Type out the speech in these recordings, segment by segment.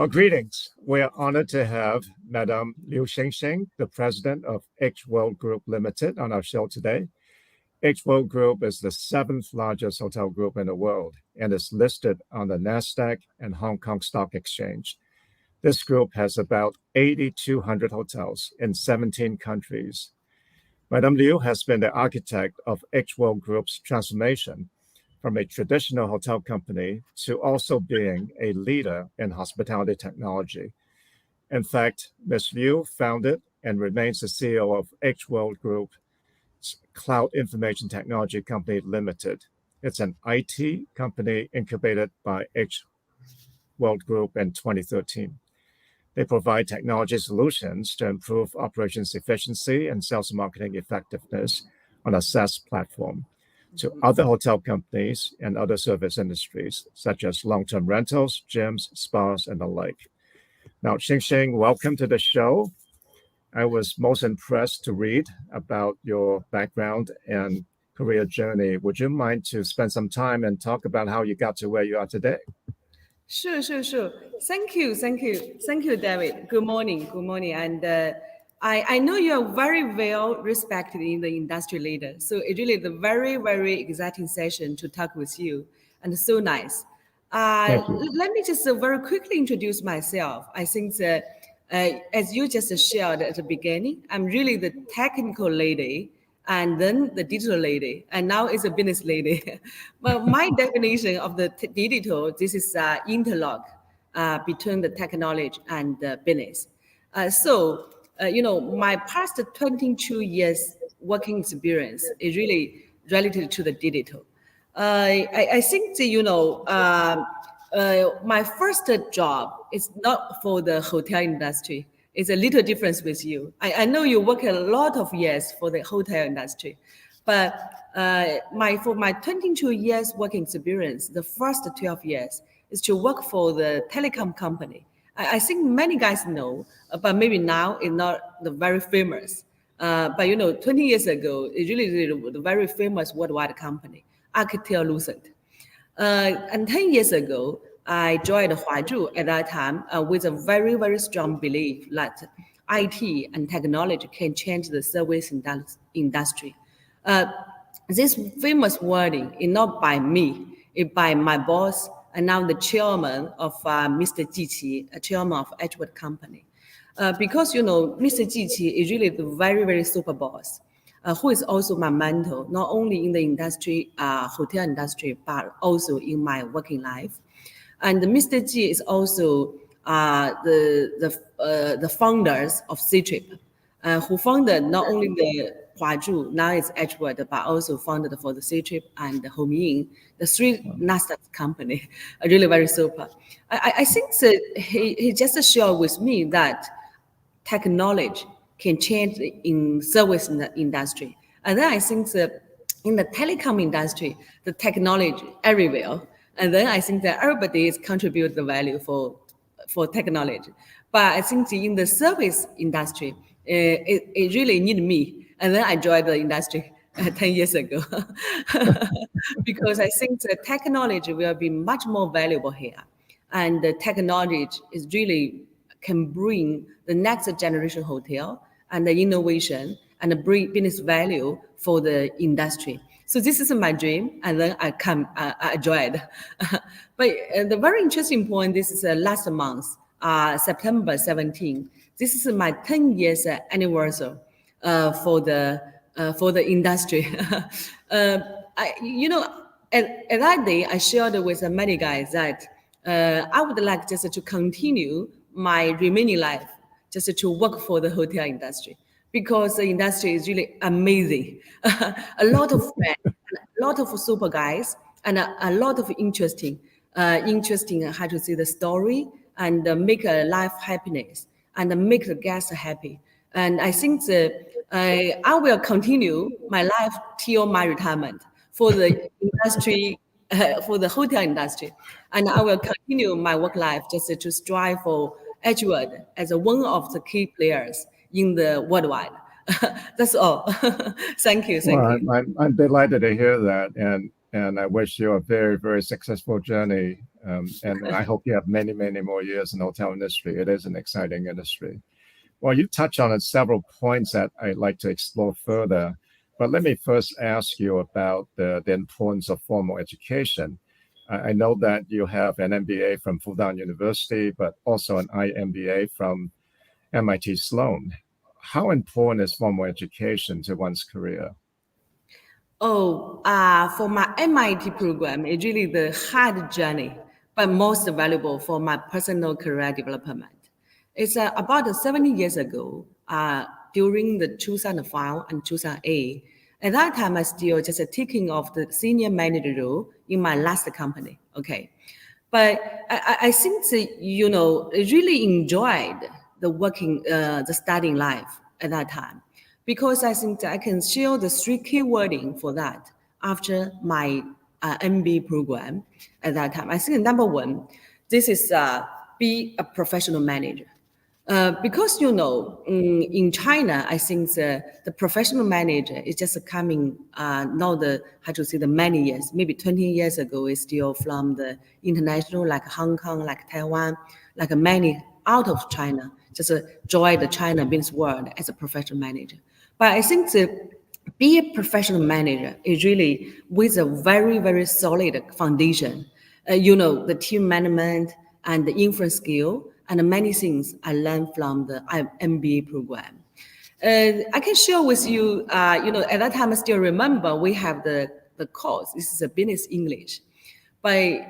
Well, greetings. We are honored to have Madame Liu XinXin, the president of World Group Ltd, on our show today. World Group is the 7th largest hotel group in the world and is listed on the NASDAQ and Hong Kong Stock Exchange. This group has about 8,200 hotels in 17 countries. Madame Liu has been the architect of World Group's transformation from a traditional hotel company to also being a leader in hospitality technology. In fact, Ms. Liu founded and remains the CEO of World Group Cloud Information Technology Company Limited. It's an IT company incubated by World Group in 2013. They provide technology solutions to improve operations efficiency and sales and marketing effectiveness on a SaaS platform to other hotel companies and other service industries, such as long-term rentals, gyms, spas, and the like. Now, XinXin, welcome to the show. I was most impressed to read about your background and career journey. Would you mind to spend some time and talk about how you got to where you are today? Sure. Thank you, David. Good morning. And I know you are very well respected in the industry leader. So it really is a very, very exciting session to talk with you, and so nice. Let me just very quickly introduce myself. I think that as you just shared at the beginning, I'm really the technical lady and then the digital lady, and now it's a business lady. But my definition of the digital, this is interlock between the technology and the business. My past 22 years working experience is really related to the digital. I think that, my first job is not for the hotel industry. It's a little difference with you. I know you work a lot of years for the hotel industry, but for my 22 years working experience, the first 12 years is to work for the telecom company. I think many guys know, but maybe now it's not the very famous. But 20 years ago, it really was a very famous worldwide company, Alcatel-Lucent. And 10 years ago, I joined Huazhu at that time with a very, very strong belief that IT and technology can change the service industry. This famous wording is not by me, it's by my boss, and now the chairman of Mr. Ji Qi, chairman of Edgewood Company. Because, Mr. Ji Qi is really the very, very super boss, who is also my mentor, not only in the industry, hotel industry, but also in my working life. And Mr. Ji is also the founders of Ctrip, who founded not only the Huazhu, now it's Edgewood, but also founded for the Ctrip and the Home-In, the 3 NASDAQ company, are really very super. I think that he just shared with me that technology can change in service industry. And then I think that in the telecom industry, the technology everywhere. And then I think that everybody is contribute the value for technology. But I think in the service industry, it really need me. And then I joined the industry 10 years ago. Because I think the technology will be much more valuable here. And the technology is really can bring the next generation hotel and the innovation and bring business value for the industry. So this is my dream, and then I joined. But the very interesting point, this is last month, September 17. This is my 10 years anniversary for the industry. At that day, I shared with many guys that I would like just to continue my remaining life, just to work for the hotel industry, because the industry is really amazing. A lot of friends, a lot of super guys, and a lot of interesting how to see the story and make a life happiness and make the guests happy. And I think that I will continue my life till my retirement for the industry, for the hotel industry. And I will continue my work life just to strive for Edgewood as one of the key players in the worldwide. That's all. Thank you. I'm delighted to hear that. And and I wish you a very, very successful journey. And I hope you have many, many more years in the hotel industry. It is an exciting industry. Well, you touched on several points that I'd like to explore further. But let me first ask you about the importance of formal education. I know that you have an MBA from Fudan University, but also an IMBA from MIT Sloan. How important is formal education to one's career? Oh, for my MIT program, it's really the hard journey, but most valuable for my personal career development. It's about 70 years ago, during the 2005 and 2008. At that time, I still just taking off the senior manager role in my last company. Okay, but I think that, I really enjoyed the working, the studying life at that time, because I think that I can share the three key wording for that after my MBA program at that time. I think number one, this is be a professional manager. Because in China, I think the professional manager is just coming now the many years, maybe 20 years ago, is still from the international, like Hong Kong, like Taiwan, like many out of China, just join the China business world as a professional manager. But I think be a professional manager is really with a very, very solid foundation. The team management and the influence skill and many things I learned from the MBA program. I can share with you, at that time I still remember we have the course. This is a business English. But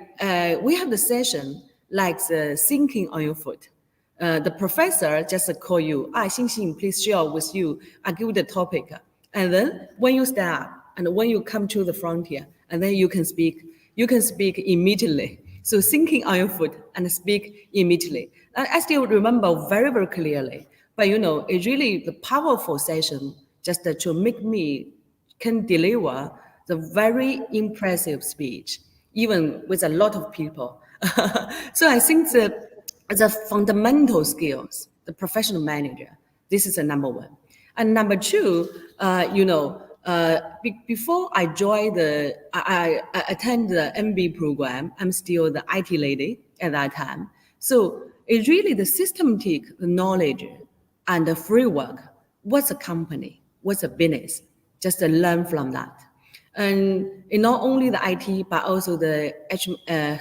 we have the session like the thinking on your foot. The professor just call you, XinXin, please share with you. I give you the topic. And then when you start and when you come to the frontier, and then you can speak immediately. So thinking on your foot and speak immediately. And I still remember very, very clearly. But it's really the powerful session just to make me can deliver the very impressive speech, even with a lot of people. So I think the fundamental skills, the professional manager, this is the number one. And number two, before I joined I attend the MBA program, I'm still the IT lady at that time. So it's really the systematic knowledge and the framework. What's a company? What's a business? Just to learn from that. And not only the IT, but also the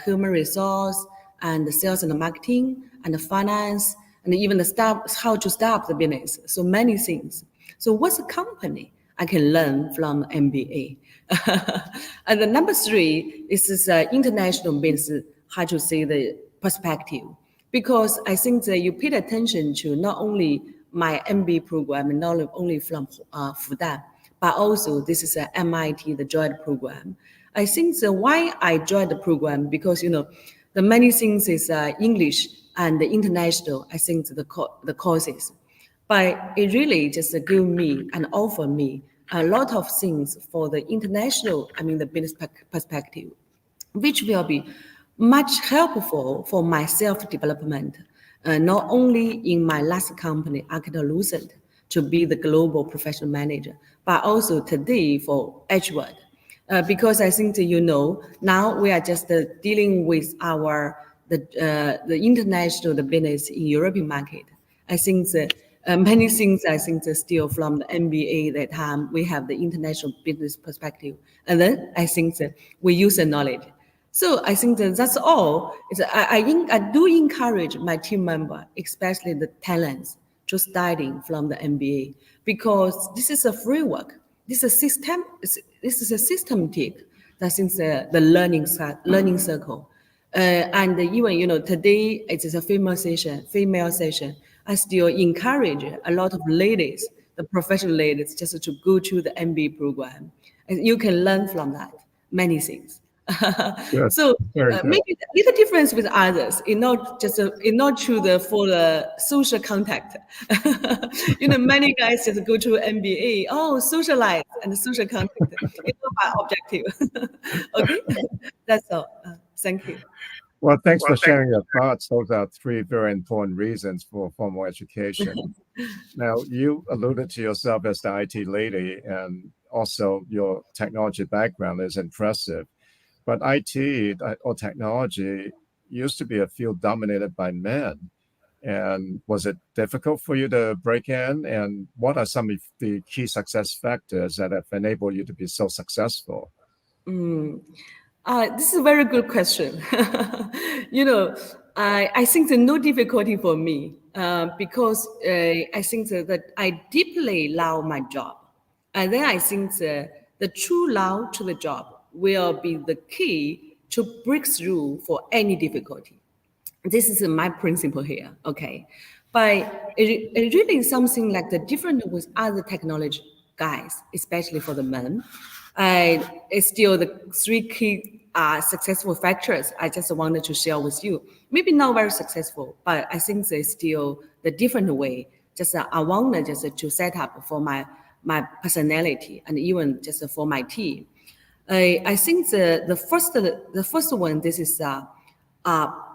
human resource and the sales and the marketing and the finance and even the staff, how to start the business. So many things. So what's a company? I can learn from MBA. And the number three is this international business, how to say the perspective. Because I think that you paid attention to not only my MBA program and not only from Fudan, but also this is a MIT, the joint program. I think that why I joined the program, because, the many things is English and the international, I think the courses. But it really just give me and offer me a lot of things for the international, the business perspective, which will be much helpful for my self-development, not only in my last company, Architect Lucent, to be the global professional manager, but also today for Edgewood. Because I think that, now we are just dealing with the international business in European market. I think that many things I think are still from the MBA that time we have the international business perspective, and then I think that we use the knowledge. So I think that's all. I do encourage my team member, especially the talents, to studying from the MBA, because this is a framework. This is a systematic. That is the learning circle. And even today it is a female session. I still encourage a lot of ladies, the professional ladies, just to go to the MBA program, and you can learn from that many things. Good. So Very good. maybe a little difference with others, not true for the social contact. Many guys just go to MBA, socialize and social contact. It's not my objective. Okay, that's all. Thank you. Well, thanks for sharing your thoughts. Those are three very important reasons for formal education. Now, you alluded to yourself as the IT lady, and also your technology background is impressive. But IT or technology used to be a field dominated by men. And was it difficult for you to break in? And what are some of the key success factors that have enabled you to be so successful? This is a very good question. you know, I think there's no difficulty for me because I think that I deeply love my job. And then I think the true love to the job will be the key to break through for any difficulty. This is my principle here, okay? But it really is something like the different with other technology guys, especially for the men. It's still the three key successful factors I just wanted to share with you. Maybe not very successful, but I think there's still the different way. Just I want just to set up for my personality and even just for my team. I think the first one, this is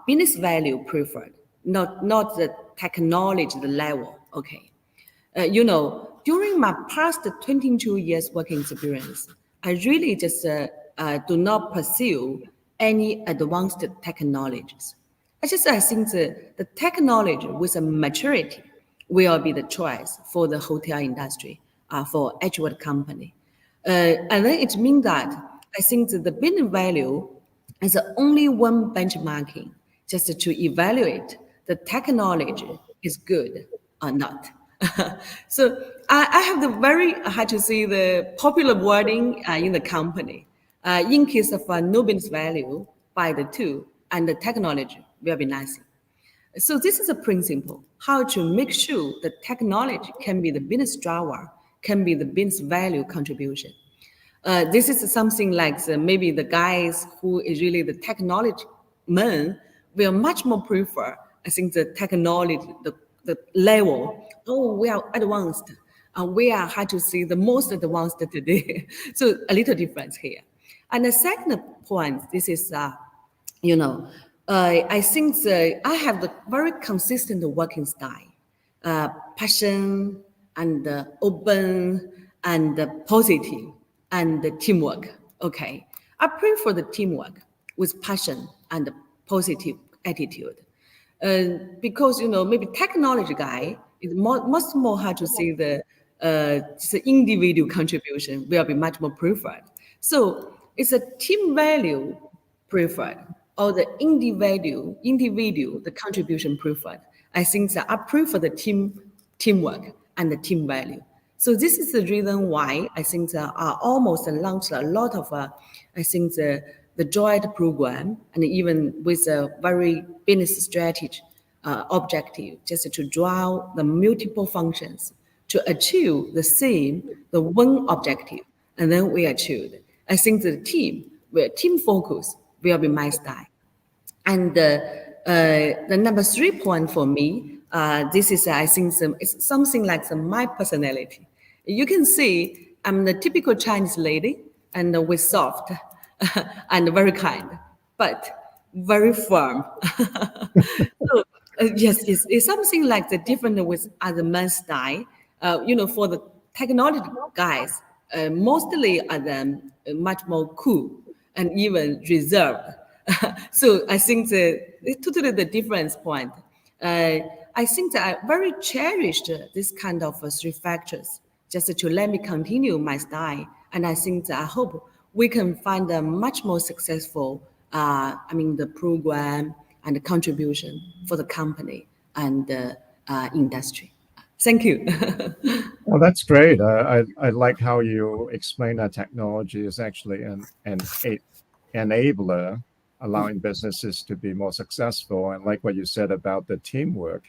business value preferred, not the technology the level. Okay, during my past 22 years working experience, I really just do not pursue any advanced technologies. I think the technology with a maturity will be the choice for the hotel industry, for Edgewood company. And then it means that I think that the business value is the only one benchmarking just to evaluate the technology is good or not. So I have the very, how to say, the popular wording in the company. In case of no business value, buy the two, and the technology will be nice. So this is a principle, how to make sure the technology can be the business driver, can be the business value contribution. This is something like maybe the guys who is really the technology men will much more prefer, I think, the technology, the level. Oh, we are advanced. We are, how to say, the most advanced today. So a little difference here. And the second point, this is, I think I have the very consistent working style, passion and open and positive and the teamwork. Okay, I prefer the teamwork with passion and positive attitude, because maybe technology guy is much more, how to say, just the individual contribution will be much more preferred. So it's a team value preferred or the individual the contribution preferred. I think that I prefer the teamwork and the team value. So this is the reason why I think that I almost launched a lot of I think the joint program, and even with a very business strategy objective, just to draw the multiple functions to achieve the one objective, and then we achieved. I think the team focus will be my style. And the number 3 point for me, this is, I think, it's something like my personality. You can see I'm the typical Chinese lady, and with soft and very kind, but very firm. So, yes, it's something like the different with other men's style. For the technology guys, mostly are them much more cool and even reserved. So I think it's totally the difference point. I think that I very cherished this kind of 3 factors just to let me continue my style. And I think that I hope we can find a much more successful, the program and the contribution for the company and the industry. Thank you. Well, that's great. I like how you explain that technology is actually an enabler, allowing businesses to be more successful. And like what you said about the teamwork,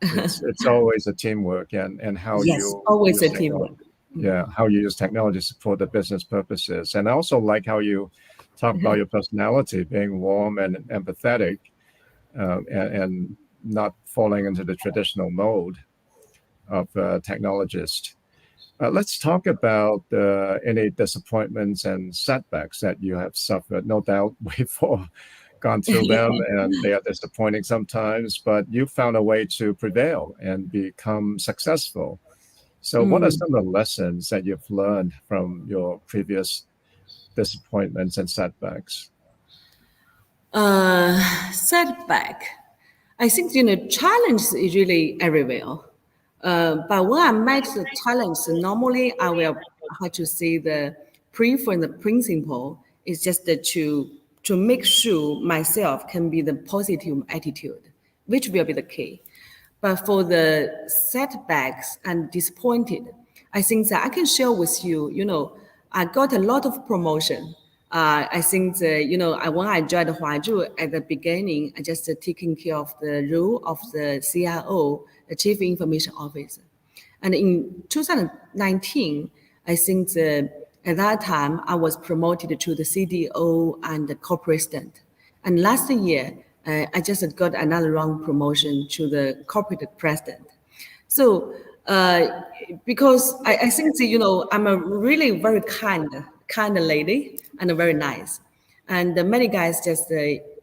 it's always a teamwork, and how yes, you always a teamwork. Yeah, how you use technology for the business purposes. And I also like how you talk about your personality being warm and empathetic, and not falling into the traditional mode of a technologist. Let's talk about any disappointments and setbacks that you have suffered. No doubt we've all gone through them, and they are disappointing sometimes, but you found a way to prevail and become successful. So what are some of the lessons that you've learned from your previous disappointments and setbacks? Setback. I think, challenge is really everywhere. But when I met the challenge, normally I will have to say the prefer the principle is just to make sure myself can be the positive attitude, which will be the key. But for the setbacks and disappointed, I think that I can share with you, I got a lot of promotion. I think when I joined Huazhu at the beginning, I just taking care of the role of the CIO, the Chief Information Officer. And in 2019, I think at that time, I was promoted to the CDO and the co-president. And last year, I just got another round promotion to the corporate president. So because I think I'm a really very kind lady and very nice. And many guys just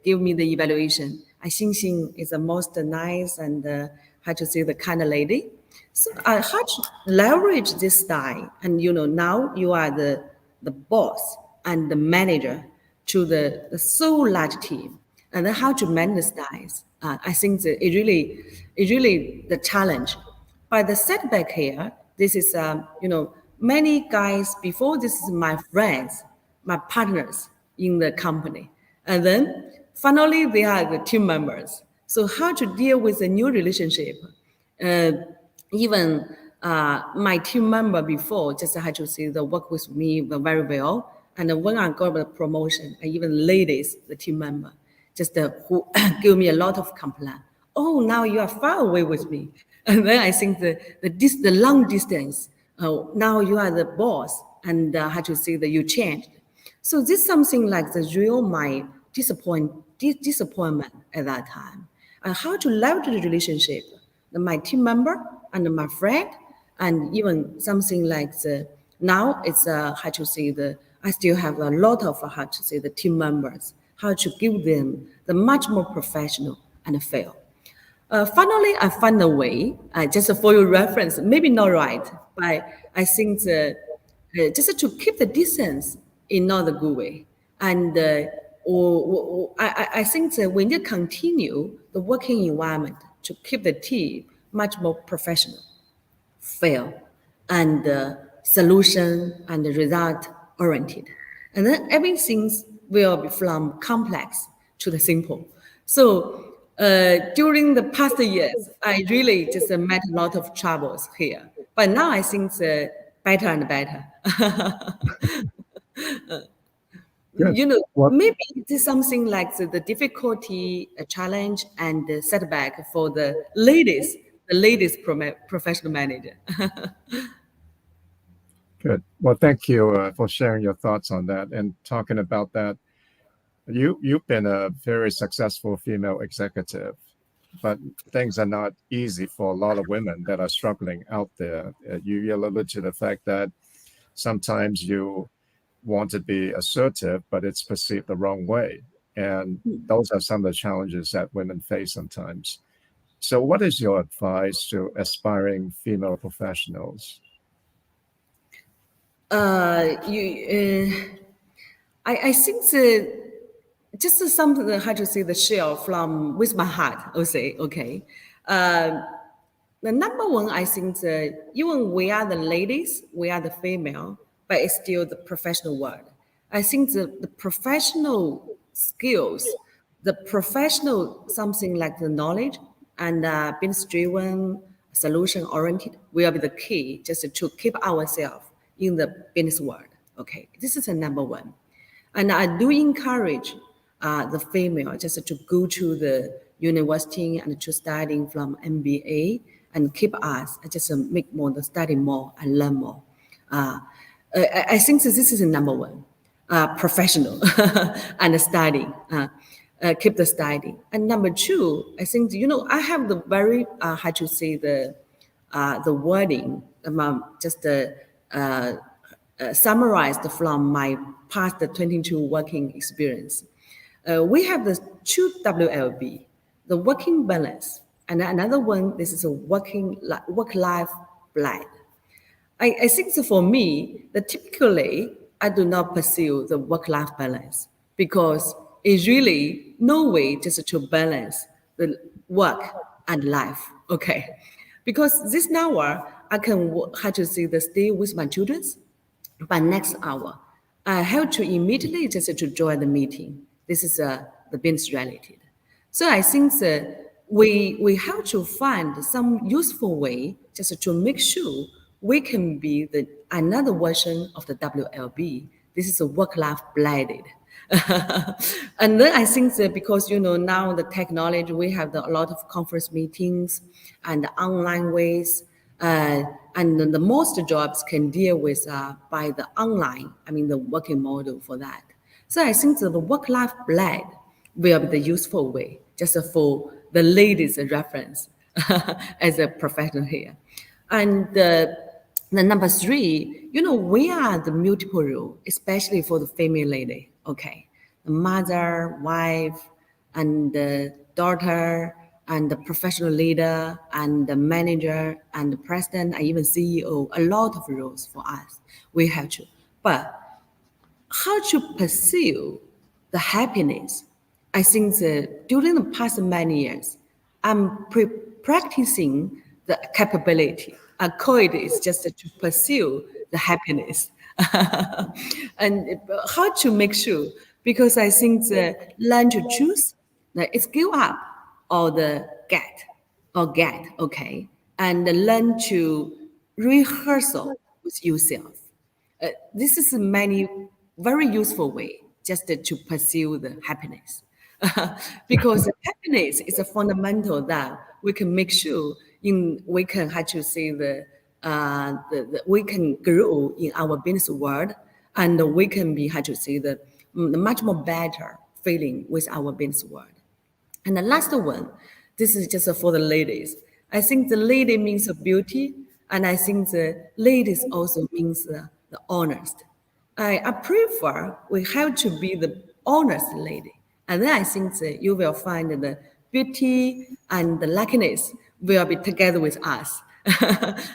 give me the evaluation. XinXin is the most nice and how to say the kind of lady. So I had to leverage this style. And now you are the boss and the manager to the so large team. And then how to manage the styles. I think that it really the challenge. But the setback here, this is, many guys before this is my friends, my partners in the company. And then finally they are the team members. So how to deal with a new relationship? Even my team member before just had to say the work with me very well. And when I got the promotion, and even ladies, the team member, just who give me a lot of complaint. Oh, now you are far away with me. And then I think the long distance, now you are the boss and how to say that you changed. So this is something like the real my disappointment at that time. And how to leverage the relationship, my team member and my friend, and even something like now it's how to say I still have a lot of how to say the team members, how to give them the much more professional and fair. Finally, I found a way, just for your reference, maybe not right, but I think just to keep the distance in not a good way. And I think that we need to continue the working environment to keep the team much more professional, fair, and solution and result oriented. And then everything will be from complex to the simple. So during the past years, I really just met a lot of troubles here. But now I think better and better. Maybe it is something like the difficulty, a challenge, and the setback for the ladies professional manager. Good. Well, thank you for sharing your thoughts on that and talking about that. You've been a very successful female executive, but things are not easy for a lot of women that are struggling out there. You alluded to the fact that sometimes you want to be assertive, but it's perceived the wrong way. And those are some of the challenges that women face sometimes. So what is your advice to aspiring female professionals? I think just something how to say the share from with my heart, I'll say, okay. The number one, I think even we are the ladies, we are the female, but it's still the professional world. I think the professional skills, the professional something like the knowledge and business driven, solution oriented will be the key just to keep ourselves in the business world. Okay, this is the number one. And I do encourage the female just to go to the university and to studying from MBA and keep us just make more, study more and learn more. I think this is the number one, professional and study, keep the study. And number two, I think, I have the very, how to say the wording, just summarized from my past 22 working experience. We have the two WLB, the working balance, and another one, this is a work-life balance. I think for me, that typically I do not pursue the work-life balance because it's really no way just to balance the work and life. Okay, because this hour I can have to see the stay with my children, but next hour I have to immediately just to join the meeting. This is the business related. So I think that we have to find some useful way just to make sure we can be the another version of the WLB. This is a work-life blended. And then I think that because now the technology, we have a lot of conference meetings and online ways, and the most jobs can deal with by the online, the working model for that. So I think that the work-life blend will be the useful way, just for the ladies' reference as a professional here. And the number three, we are the multiple role, especially for the female lady. Okay, the mother, wife, and the daughter, and the professional leader, and the manager, and the president, and even CEO. A lot of roles for us. We have to, but how to pursue the happiness? I think that during the past many years, I'm practicing the capability. I call it is just to pursue the happiness. And how to make sure? Because I think that learn to choose, it's give up or the get, okay? And learn to rehearsal with yourself. This is many very useful way just to pursue the happiness. Because happiness is a fundamental that we can make sure we can have to see we can grow in our business world, and we can be how to see the much more better feeling with our business world. And the last one, this is just for the ladies. I think the lady means beauty, and I think the ladies also means the honest. I prefer we have to be the honest lady. And then I think that you will find the beauty and the luckiness will be together with us.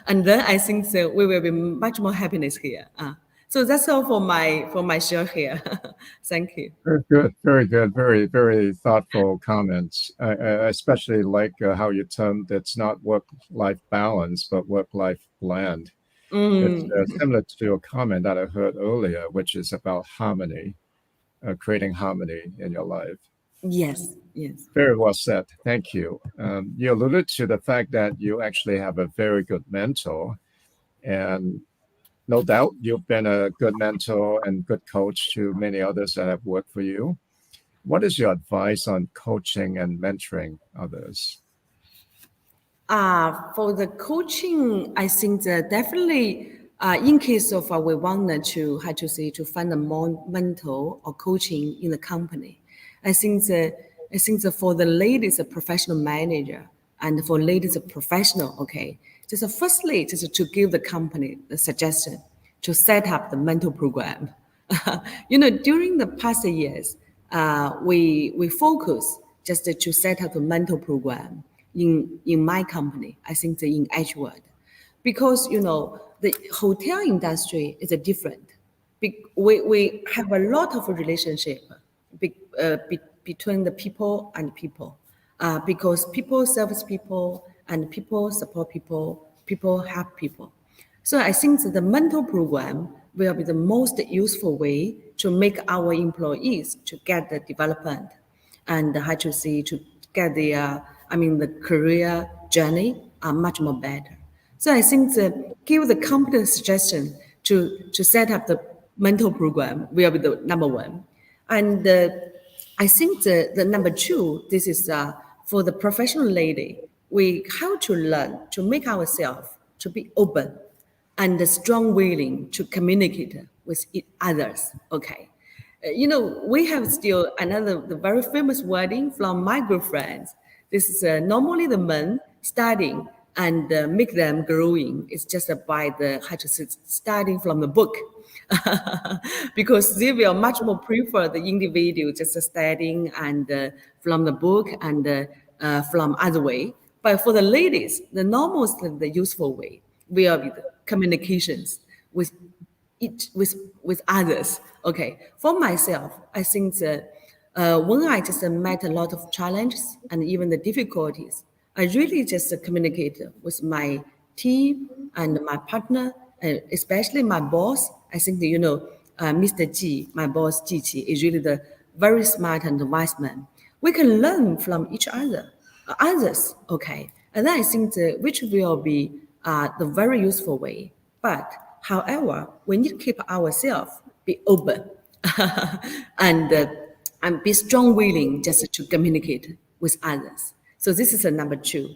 And then I think that we will be much more happiness here. So that's all for my share here. Thank you. Very good, very good, very, very thoughtful comments. I especially like how you termed it's not work-life balance, but work-life blend. It's similar to a comment that I heard earlier, which is about harmony, creating harmony in your life. Yes, yes. Very well said. Thank you. You alluded to the fact that you actually have a very good mentor, and no doubt you've been a good mentor and good coach to many others that have worked for you. What is your advice on coaching and mentoring others? For the coaching, I think that definitely in case of we wanted to find a more mentor or coaching in the company, I think that for the ladies, a professional manager, and for ladies, a professional, okay, just firstly, just to give the company the suggestion to set up the mentor program. During the past years, we focus just to set up a mentor program in my company. I think in Edgewood, because the hotel industry is different. We have a lot of relationship between the people and people, because people service people and people support people, people help people. So I think that the mentor program will be the most useful way to make our employees to get the development and to get the career journey much more better. So I think that give the company suggestion to set up the mentor program will be the number one. And I think the number two, this is for the professional lady, we have to learn to make ourselves to be open and strong willing to communicate with others, okay? We have still the very famous wording from my good friends. This is normally the men studying and make them growing. It's just by starting from the book. Because they will much more prefer the individual just studying and from the book and from other way. But for the ladies, the useful way will be the communications with with others. Okay, for myself, I think that when I just met a lot of challenges and even the difficulties, I really just communicate with my team and my partner, and especially my boss. I think that, Mr. Ji, my boss Ji Qi, is really the very smart and wise man. We can learn from each other, others. Okay, and then I think that which will be the very useful way. But however, we need to keep ourselves be open and be strong willing just to communicate with others. So this is a number two.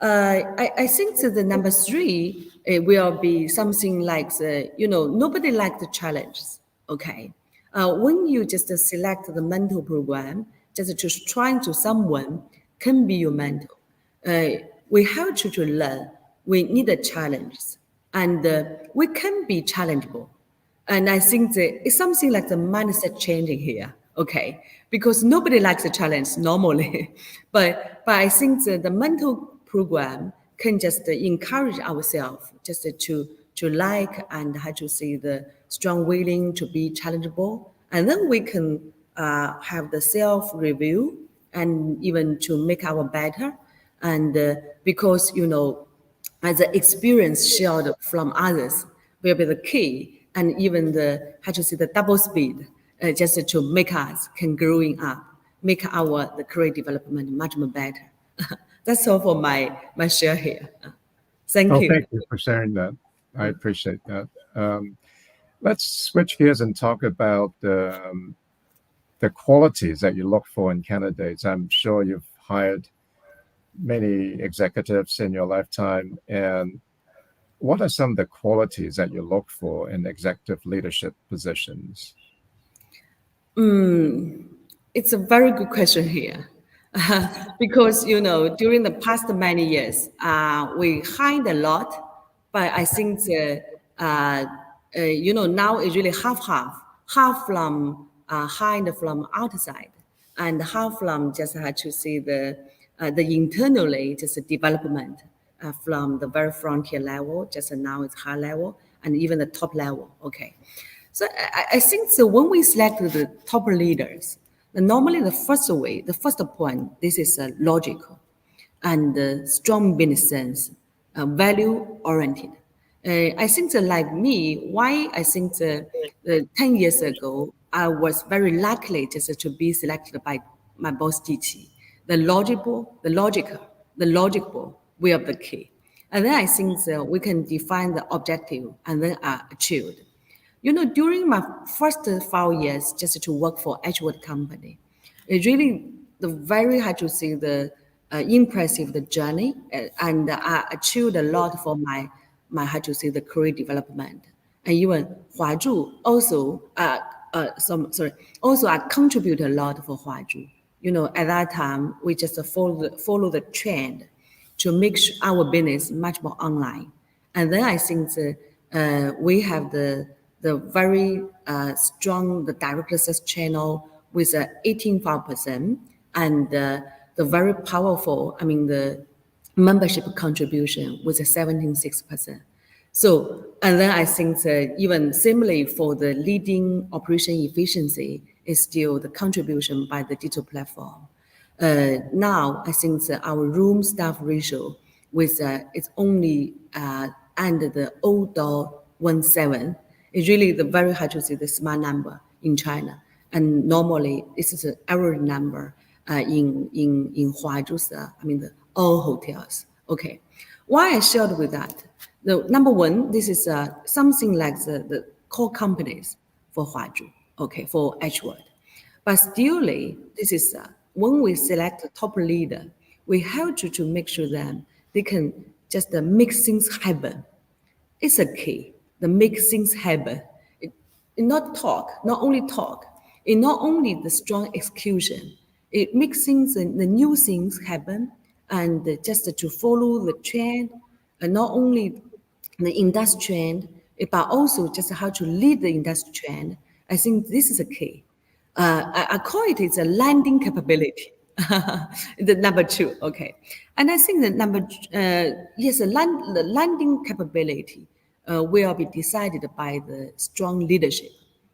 I think that the number three will be something like nobody likes the challenges. Okay, when you just select the mentor program, just to trying to someone can be your mentor. We have to learn. We need a challenge, and we can be challengeable. And I think that it's something like the mindset changing here, okay? Because nobody likes a challenge normally, but I think that the mental program can just encourage ourselves just to like and how to say the strong willing to be challengeable, and then we can have the self review and even to make our better, and because as the experience shared from others will be the key, and even the double speed, just to make us can growing up, make the career development much more better. That's all for my share here. Thank you. Thank you for sharing that. I appreciate that. Let's switch gears and talk about the qualities that you look for in candidates. I'm sure you've hired many executives in your lifetime, and what are some of the qualities that you look for in executive leadership positions? It's a very good question here. Because during the past many years, we hired a lot, but I think now it's really half from hired from outside, and half from just had to see the internally just development from the very frontier level, just now it's high level, and even the top level. Okay, so I think so when we select the top leaders, normally the first point, this is logical and strong business sense, value oriented. I think that like me, why I think 10 years ago, I was very lucky just to be selected by my boss Ji Qi. The logical way of the key. And then I think that we can define the objective and then achieved. During my first 5 years just to work for Edgewood company, it really the very hard to see the impressive the journey, and I achieved a lot for my how to say the career development. And even Huazhu also also I contribute a lot for Huazhu. At that time we just follow the trend to make our business much more online. And then I think we have the very strong the direct sales channel with 18.5%, and the very powerful, the membership contribution with 17.6%. So, and then I think even similarly for the leading operation efficiency is still the contribution by the digital platform. Now I think that our room staff ratio with it's only under the 0.17 is really the very hard to see the smart number in China. And normally this is an average number in Huazhu's, the all hotels. Okay, why I shared with that? The number one, this is something like the core companies for Huazhu, okay, for Edgewood. But still, this is when we select the top leader, we have to make sure that they can just make things happen. It's a key, the make things happen. It not only talk, it not only the strong execution, it makes things, the new things happen, and just to follow the trend, and not only the industry trend, but also just how to lead the industry trend. I think this is a key. I call it's a landing capability. The number two, okay. And I think the the landing capability will be decided by the strong leadership,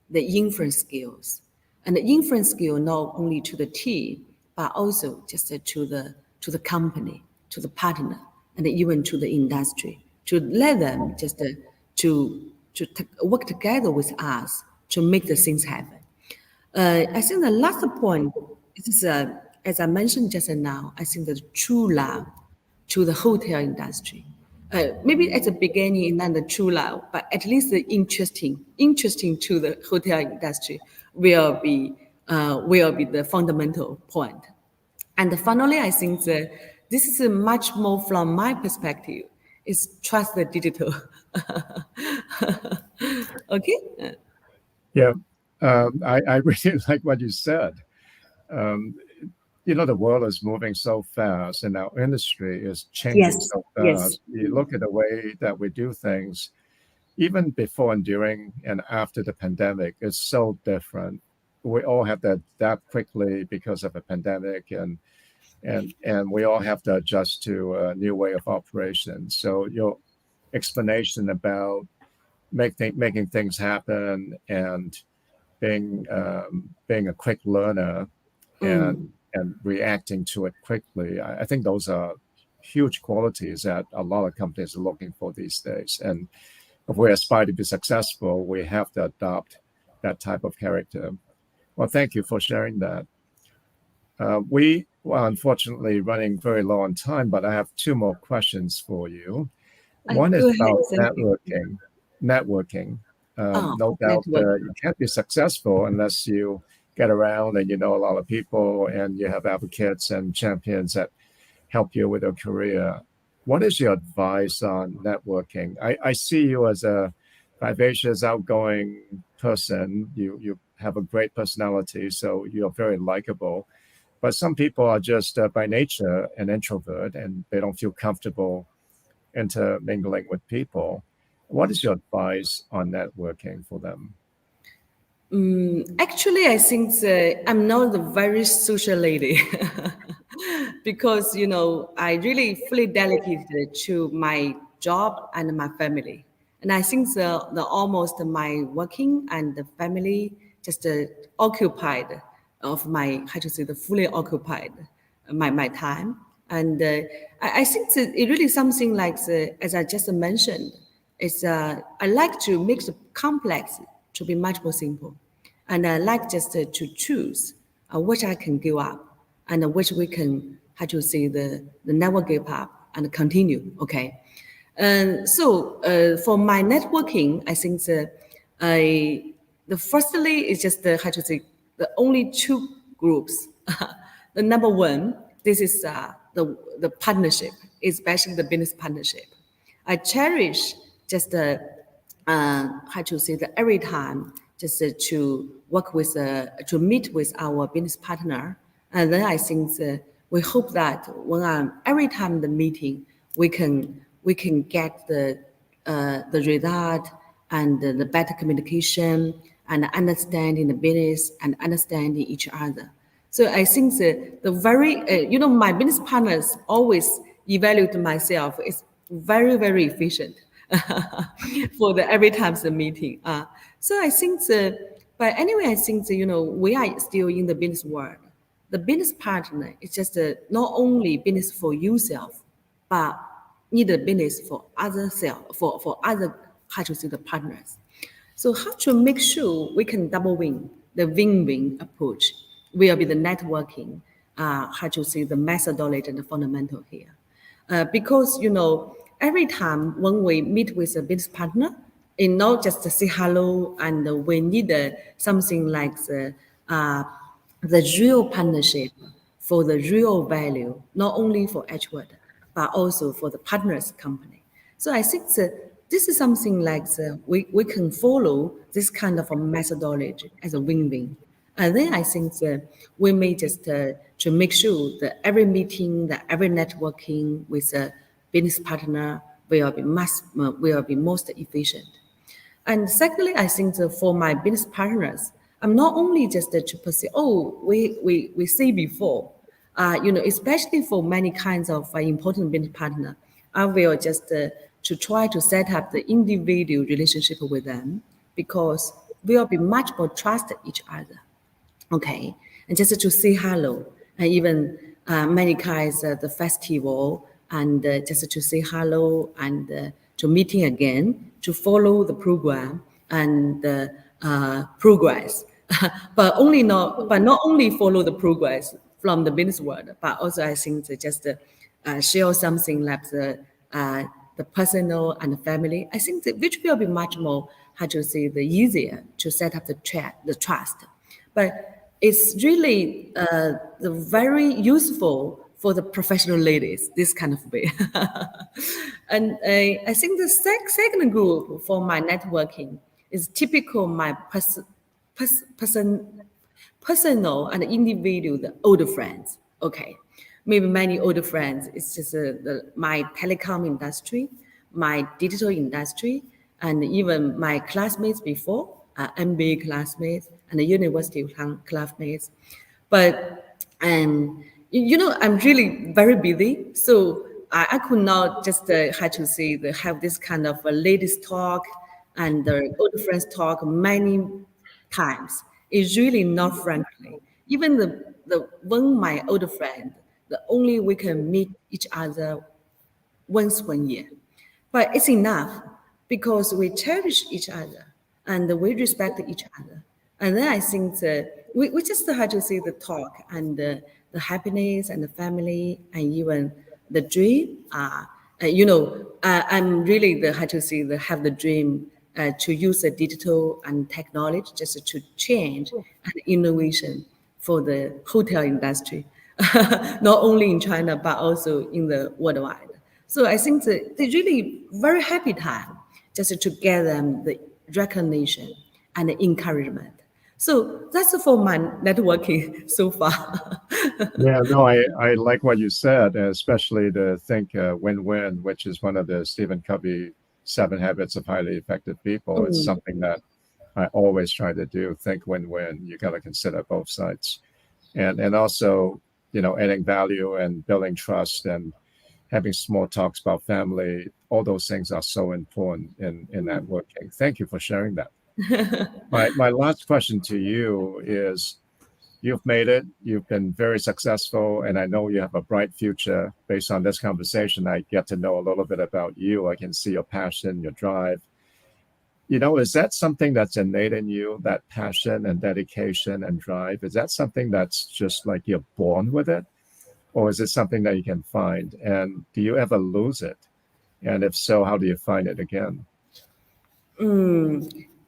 the influence skills, and the influence skill not only to the team, but also just to the company, to the partner, and even to the industry, to let them just to work together with us to make the things happen. I think the last point is, as I mentioned just now, I think the true love to the hotel industry. Maybe at the beginning, not the true love, but at least the interesting to the hotel industry will be the fundamental point. And finally, I think that this is much more from my perspective, is trust the digital. Okay? Yeah, I really like what you said. Um, the world is moving so fast and our industry is changing Yes, so yes. fast. You look at the way that we do things, even before and during and after the pandemic, it's so different. We all have to adapt quickly because of a pandemic, and we all have to adjust to a new way of operation. So your explanation about making things happen and being a quick learner and reacting to it quickly, I think those are huge qualities that a lot of companies are looking for these days. And if we aspire to be successful, we have to adopt that type of character. Well, thank you for sharing that. We are unfortunately running very low on time, but I have two more questions for you. One is Go ahead. about Thank you. networking. No doubt Network. you can't be successful unless you get around and you know a lot of people and you have advocates and champions that help you with your career. What is your advice on networking? I see you as a vivacious, outgoing person. You have a great personality, so you're very likable. But some people are just by nature an introvert and they don't feel comfortable intermingling with people. What is your advice on networking for them? Actually, I think I'm not a very social lady because, I really fully dedicated to my job and my family. And I think the almost my working and the family just occupied of my, how to say, the fully occupied my time. And I think that it really something like, as I just mentioned, it's I like to make the complex to be much more simple. And I like just to choose which I can give up and which we can, how to say, the never give up and continue, okay? And so for my networking, I think the firstly is just the, how to say, the only two groups. The number one, this is the partnership, especially the business partnership. I cherish just how to say that every time just to work with to meet with our business partner, and then I think we hope that when every time the meeting we can get the result and the better communication and understanding the business and understanding each other. So I think the very my business partners always evaluate myself is very, very efficient for the every time the meeting. So I think but anyway, I think we are still in the business world. The business partner is just not only business for yourself, but need a business for other self, for other, how to say, the partners. So how to make sure we can double win, the win-win approach will be the networking, how to say, the methodology and the fundamental here. Because, every time when we meet with a business partner, it's not just to say hello and we need something like the real partnership for the real value, not only for Edgewood, but also for the partners company. So I think this is something like we can follow this kind of a methodology as a win-win. And then I think we may just to make sure that every meeting, that every networking with a business partner will be most efficient. And secondly, I think for my business partners, I'm not only just to pursue, we see before, especially for many kinds of important business partner, I will just to try to set up the individual relationship with them, because we will be much more trust each other. Okay, and just to say hello, and even many kinds of the festival, and just to say hello, and to meeting again, to follow the program and progress, but not only follow the progress from the business world, but also I think to just share something like the personal and the family. I think that which will be much more, how to say, the easier to set up the trust. But it's really the very useful for the professional ladies, this kind of way. And I think the second group for my networking is typical my personal and individual, the older friends. Okay, maybe many older friends. It's just my telecom industry, my digital industry, and even my classmates before, MBA classmates and the university classmates. But I'm really very busy, so I could not just how to say have this kind of ladies talk and older friends talk many times. It's really not friendly. Even the one my older friend, the only we can meet each other once 1 year. But it's enough because we cherish each other and we respect each other. And then I think we just have to see the talk and the happiness and the family and even the dream. I'm really have the dream to use the digital and technology just to change and innovation for the hotel industry, not only in China, but also in the worldwide. So I think that they really very happy time just to get them the recognition and the encouragement. So that's for my networking so far. Yeah, no, I like what you said, especially the think win-win, which is one of the Stephen Covey 7 habits of highly effective people. It's something that I always try to do. Think win-win. You got to consider both sides, and also, adding value and building trust and having small talks about family. All those things are so important in networking. Thank you for sharing that. My last question to you is, you've made it, you've been very successful, and I know you have a bright future. Based on this conversation, I get to know a little bit about you. I can see your passion, your drive. Is that something that's innate in you, that passion and dedication and drive? Is that something that's just like you're born with it? Or is it something that you can find? And do you ever lose it? And if so, how do you find it again?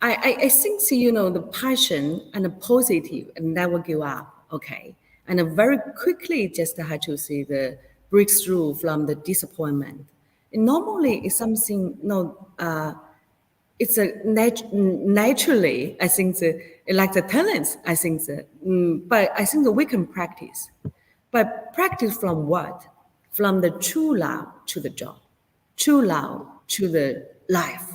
I think, the passion and the positive and never give up, okay? And very quickly just had to see the breakthrough from the disappointment. And normally it's something, it's naturally, I think, like the talents, I think, but I think that we can practice. But practice from what? From the true love to the job, true love to the life.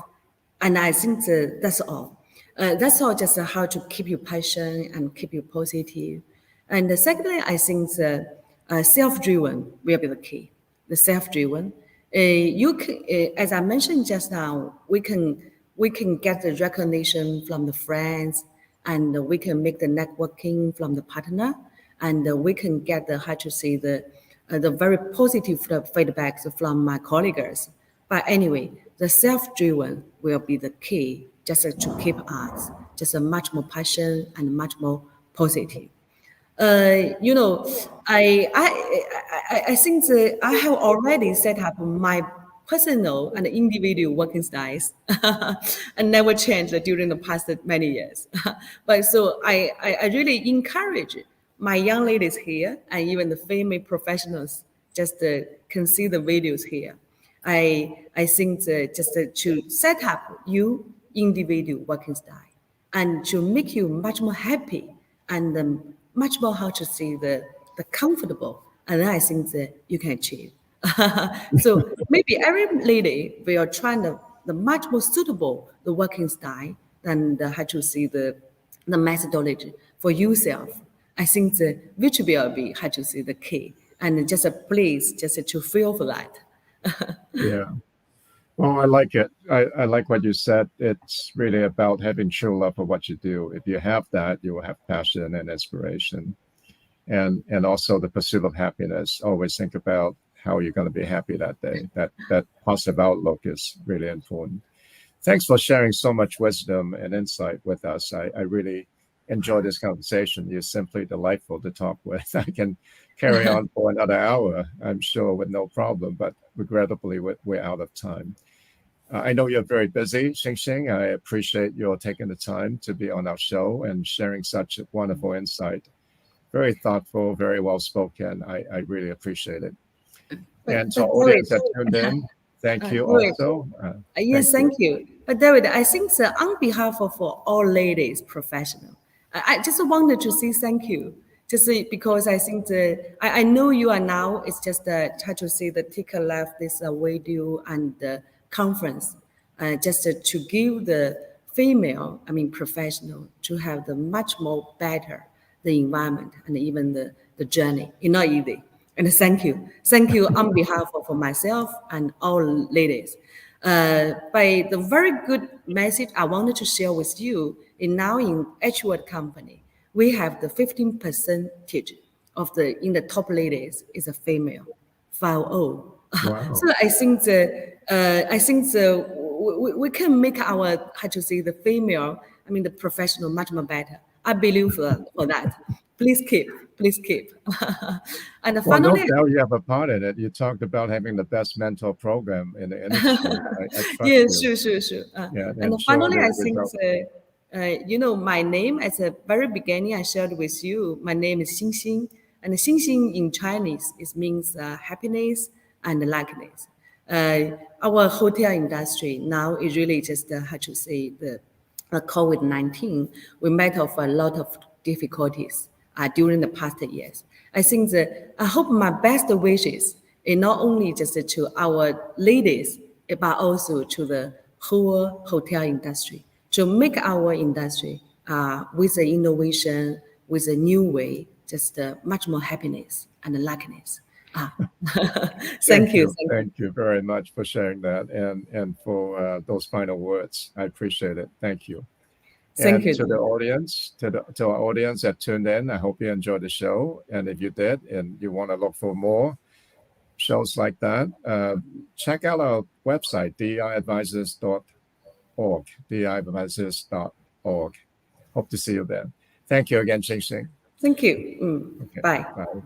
And I think that's all. That's all just how to keep your passion and keep you positive. And secondly, I think self-driven will be the key. The self-driven. You can, as I mentioned just now, we can get the recognition from the friends, and we can make the networking from the partner, and we can get the very positive feedbacks from my colleagues. But anyway, the self-driven will be the key, just to keep us just a much more passion and much more positive. I think that I have already set up my personal and individual working styles and never changed during the past many years. But so I really encourage my young ladies here and even the female professionals just can see the videos here. I think just to set up your individual working style and to make you much more happy and much more how to see the comfortable, and I think that you can achieve. So maybe every lady will try the much more suitable the working style than how to see the methodology for yourself. I think the which will be how to see the key, and just please just to feel for that. Yeah. Well, I like it. I like what you said. It's really about having true love for what you do. If you have that, you will have passion and inspiration, and also the pursuit of happiness. Always think about how you're going to be happy that day. That positive outlook is really important. Thanks for sharing so much wisdom and insight with us. I really enjoy this conversation. You're simply delightful to talk with. I can carry on for another hour, I'm sure, with no problem, but regrettably, we're out of time. I know you're very busy, XinXin. I appreciate your taking the time to be on our show and sharing such wonderful insight. Very thoughtful, very well spoken. I really appreciate it. And to But our David, audience that tuned in, thank you David, also. yes, thank you. But David, I think on behalf of all ladies professional, I just wanted to say thank you. Just because I think I know you are now. It's just try to say the take a left this video and conference, just to give the female, I mean professional, to have the much more better the environment and even the journey. It's not easy. And thank you on behalf of myself and all ladies. By the very good message I wanted to share with you, now in Edgewood company, we have the 15 percentage of in the top ladies is a female, 50. Wow. So I think we can make our, how to say, the female, I mean the professional much more better. I believe for that. Please keep. And Well, no finally, doubt you have a part in it. You talked about having the best mentor program in the industry. I trust yes, you. sure. Yeah, And and showing finally, the I think, results. my name at the very beginning, I shared with you, my name is XinXin. And XinXin in Chinese, it means happiness and luckiness. Our hotel industry now is really just, how to say, the COVID-19. We met of a lot of difficulties during the past years. I think I hope my best wishes is not only just to our ladies, but also to the whole hotel industry to make our industry with the innovation, with a new way, just much more happiness and luckiness. Thank you. Thank you very much for sharing that and for those final words. I appreciate it. Thank you. Thank And you. to the audience, to our audience that tuned in, I hope you enjoyed the show. And if you did, and you want to look for more shows like that, check out our website, diadvisors.org, diadvisors.org. Hope to see you there. Thank you again, XinXin. Thank you. Okay, Bye. bye.